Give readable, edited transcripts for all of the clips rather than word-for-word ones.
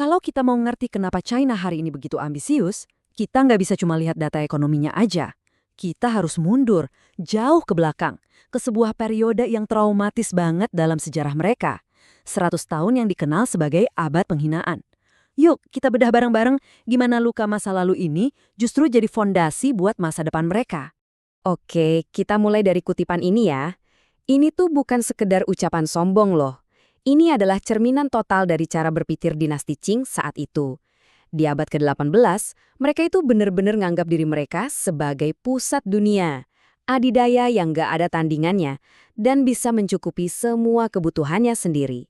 Kalau kita mau ngerti kenapa China hari ini begitu ambisius, kita nggak bisa cuma lihat data ekonominya aja. Kita harus mundur, jauh ke belakang, ke sebuah periode yang traumatis banget dalam sejarah mereka. 100 tahun yang dikenal sebagai abad penghinaan. Yuk, kita bedah bareng-bareng gimana luka masa lalu ini justru jadi fondasi buat masa depan mereka. Oke, kita mulai dari kutipan ini ya. Ini tuh bukan sekedar ucapan sombong loh. Ini adalah cerminan total dari cara berpikir dinasti Qing saat itu. Di abad ke-18, mereka itu benar-benar nganggap diri mereka sebagai pusat dunia. Adidaya yang nggak ada tandingannya, dan bisa mencukupi semua kebutuhannya sendiri.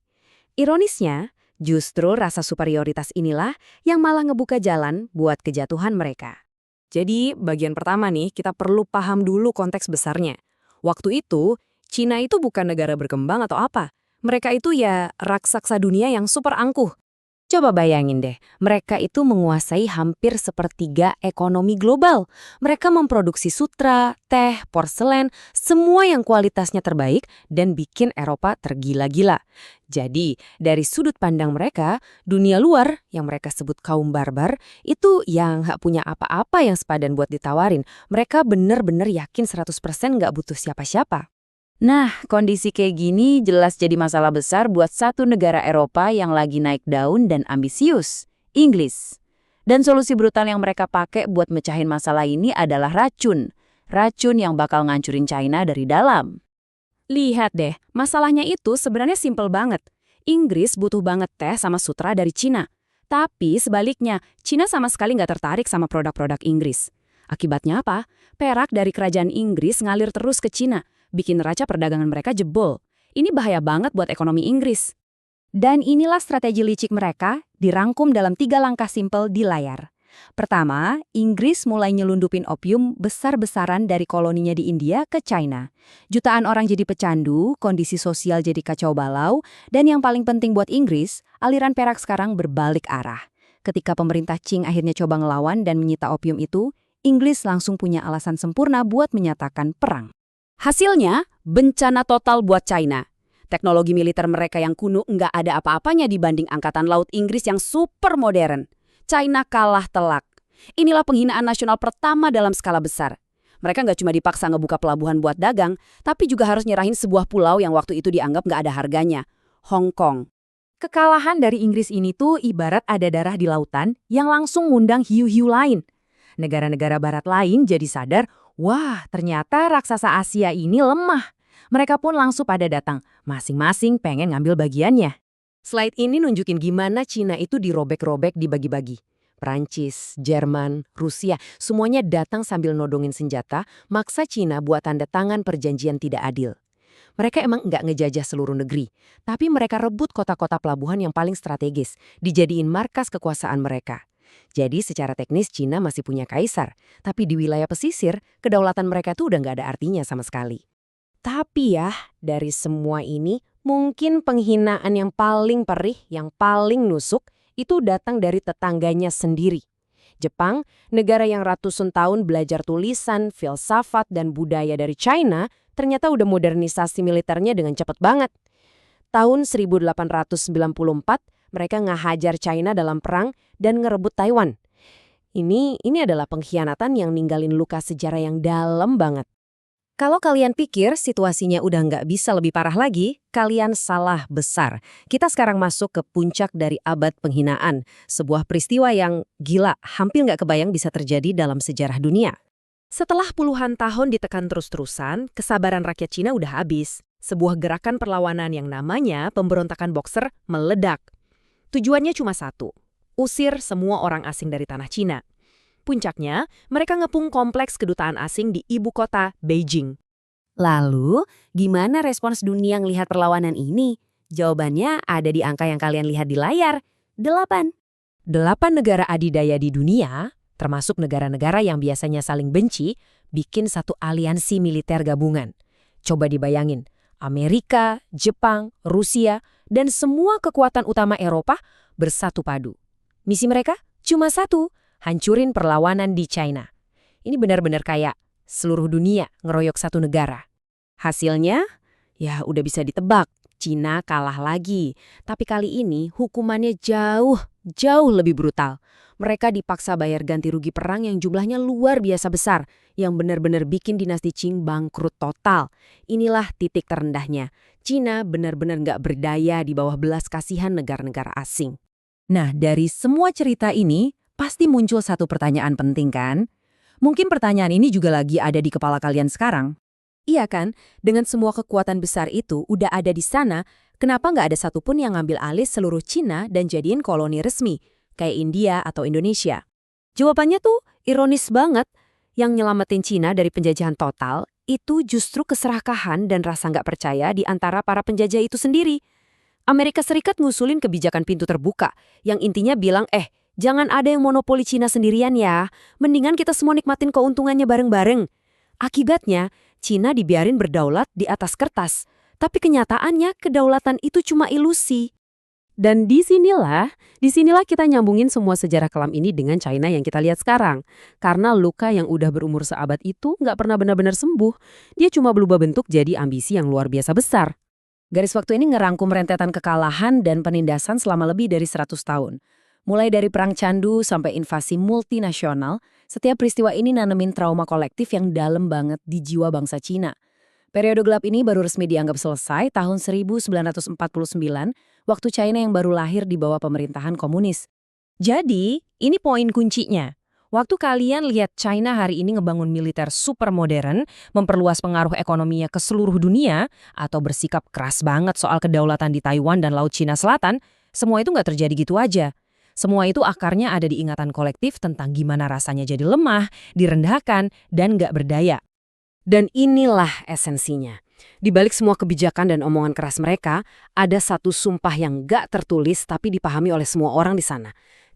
Ironisnya, justru rasa superioritas inilah yang malah ngebuka jalan buat kejatuhan mereka. Jadi, bagian pertama nih, kita perlu paham dulu konteks besarnya. Waktu itu, Cina itu bukan negara berkembang atau apa. Mereka itu ya raksasa dunia yang super angkuh. Coba bayangin deh, mereka itu menguasai hampir sepertiga ekonomi global. Mereka memproduksi sutra, teh, porselen, semua yang kualitasnya terbaik dan bikin Eropa tergila-gila. Jadi, dari sudut pandang mereka, dunia luar yang mereka sebut kaum barbar, itu yang nggak punya apa-apa yang sepadan buat ditawarin. Mereka bener-bener yakin 100% nggak butuh siapa-siapa. Nah, kondisi kayak gini jelas jadi masalah besar buat satu negara Eropa yang lagi naik daun dan ambisius, Inggris. Dan solusi brutal yang mereka pakai buat mecahin masalah ini adalah racun. Racun yang bakal ngancurin China dari dalam. Lihat deh, masalahnya itu sebenarnya simpel banget. Inggris butuh banget teh sama sutra dari Cina. Tapi sebaliknya, Cina sama sekali nggak tertarik sama produk-produk Inggris. Akibatnya apa? Perak dari kerajaan Inggris ngalir terus ke Cina, bikin neraca perdagangan mereka jebol. Ini bahaya banget buat ekonomi Inggris. Dan inilah strategi licik mereka dirangkum dalam 3 langkah simpel di layar. Pertama, Inggris mulai nyelundupin opium besar-besaran dari koloninya di India ke China. Jutaan orang jadi pecandu, kondisi sosial jadi kacau balau, dan yang paling penting buat Inggris, aliran perak sekarang berbalik arah. Ketika pemerintah Qing akhirnya coba ngelawan dan menyita opium itu, Inggris langsung punya alasan sempurna buat menyatakan perang. Hasilnya, bencana total buat China. Teknologi militer mereka yang kuno nggak ada apa-apanya dibanding angkatan laut Inggris yang super modern. China kalah telak. Inilah penghinaan nasional pertama dalam skala besar. Mereka nggak cuma dipaksa ngebuka pelabuhan buat dagang, tapi juga harus nyerahin sebuah pulau yang waktu itu dianggap nggak ada harganya, Hong Kong. Kekalahan dari Inggris ini tuh ibarat ada darah di lautan yang langsung ngundang hiu-hiu lain. Negara-negara barat lain jadi sadar, wah, ternyata raksasa Asia ini lemah. Mereka pun langsung pada datang, masing-masing pengen ngambil bagiannya. Slide ini nunjukin gimana Cina itu dirobek-robek dibagi-bagi. Prancis, Jerman, Rusia, semuanya datang sambil nodongin senjata, maksa Cina buat tanda tangan perjanjian tidak adil. Mereka emang nggak ngejajah seluruh negeri, tapi mereka rebut kota-kota pelabuhan yang paling strategis, dijadiin markas kekuasaan mereka. Jadi secara teknis Cina masih punya kaisar, tapi di wilayah pesisir, kedaulatan mereka tuh udah nggak ada artinya sama sekali. Tapi ya, dari semua ini, mungkin penghinaan yang paling perih, yang paling nusuk, itu datang dari tetangganya sendiri. Jepang, negara yang ratusan tahun belajar tulisan, filsafat, dan budaya dari China, ternyata udah modernisasi militernya dengan cepat banget. Tahun 1894, mereka ngehajar China dalam perang dan ngerebut Taiwan. Ini adalah pengkhianatan yang ninggalin luka sejarah yang dalam banget. Kalau kalian pikir situasinya udah nggak bisa lebih parah lagi, kalian salah besar. Kita sekarang masuk ke puncak dari abad penghinaan, sebuah peristiwa yang gila, hampir nggak kebayang bisa terjadi dalam sejarah dunia. Setelah puluhan tahun ditekan terus-terusan, kesabaran rakyat Cina udah habis. Sebuah gerakan perlawanan yang namanya pemberontakan Boxer meledak. Tujuannya cuma satu, usir semua orang asing dari tanah Cina. Puncaknya, mereka ngepung kompleks kedutaan asing di ibu kota, Beijing. Lalu, gimana respons dunia ngelihat perlawanan ini? Jawabannya ada di angka yang kalian lihat di layar, 8. 8 negara adidaya di dunia, termasuk negara-negara yang biasanya saling benci, bikin satu aliansi militer gabungan. Coba dibayangin, Amerika, Jepang, Rusia, dan semua kekuatan utama Eropa bersatu padu. Misi mereka cuma satu, hancurin perlawanan di China. Ini benar-benar kayak seluruh dunia ngeroyok satu negara. Hasilnya, ya udah bisa ditebak, Cina kalah lagi. Tapi kali ini hukumannya jauh jauh lebih brutal. Mereka dipaksa bayar ganti rugi perang yang jumlahnya luar biasa besar, yang benar-benar bikin dinasti Qing bangkrut total. Inilah titik terendahnya. Cina benar-benar nggak berdaya di bawah belas kasihan negara-negara asing. Nah, dari semua cerita ini, pasti muncul satu pertanyaan penting kan? Mungkin pertanyaan ini juga lagi ada di kepala kalian sekarang. Iya kan, dengan semua kekuatan besar itu udah ada di sana, kenapa nggak ada satupun yang ngambil alih seluruh Cina dan jadiin koloni resmi, kayak India atau Indonesia? Jawabannya tuh ironis banget. Yang nyelamatin Cina dari penjajahan total itu justru keserakahan dan rasa nggak percaya di antara para penjajah itu sendiri. Amerika Serikat ngusulin kebijakan pintu terbuka, yang intinya bilang, jangan ada yang monopoli Cina sendirian ya, mendingan kita semua nikmatin keuntungannya bareng-bareng. Akibatnya, Cina dibiarin berdaulat di atas kertas, tapi kenyataannya kedaulatan itu cuma ilusi. Dan disinilah kita nyambungin semua sejarah kelam ini dengan China yang kita lihat sekarang. Karena luka yang udah berumur seabad itu nggak pernah benar-benar sembuh. Dia cuma berubah bentuk jadi ambisi yang luar biasa besar. Garis waktu ini ngerangkum rentetan kekalahan dan penindasan selama lebih dari 100 tahun. Mulai dari Perang Candu sampai invasi multinasional, setiap peristiwa ini nanemin trauma kolektif yang dalam banget di jiwa bangsa Cina. Periode gelap ini baru resmi dianggap selesai tahun 1949, waktu China yang baru lahir di bawah pemerintahan komunis. Jadi, ini poin kuncinya. Waktu kalian lihat China hari ini ngebangun militer super modern, memperluas pengaruh ekonominya ke seluruh dunia, atau bersikap keras banget soal kedaulatan di Taiwan dan Laut Cina Selatan, semua itu nggak terjadi gitu aja. Semua itu akarnya ada di ingatan kolektif tentang gimana rasanya jadi lemah, direndahkan, dan nggak berdaya. Dan inilah esensinya. Di balik semua kebijakan dan omongan keras mereka, ada satu sumpah yang gak tertulis tapi dipahami oleh semua orang di sana.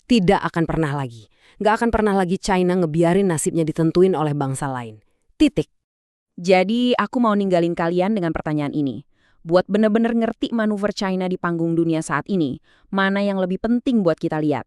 Tidak akan pernah lagi. Gak akan pernah lagi China ngebiarin nasibnya ditentuin oleh bangsa lain. Titik. Jadi, aku mau ninggalin kalian dengan pertanyaan ini. Buat bener-bener ngerti manuver China di panggung dunia saat ini, mana yang lebih penting buat kita lihat?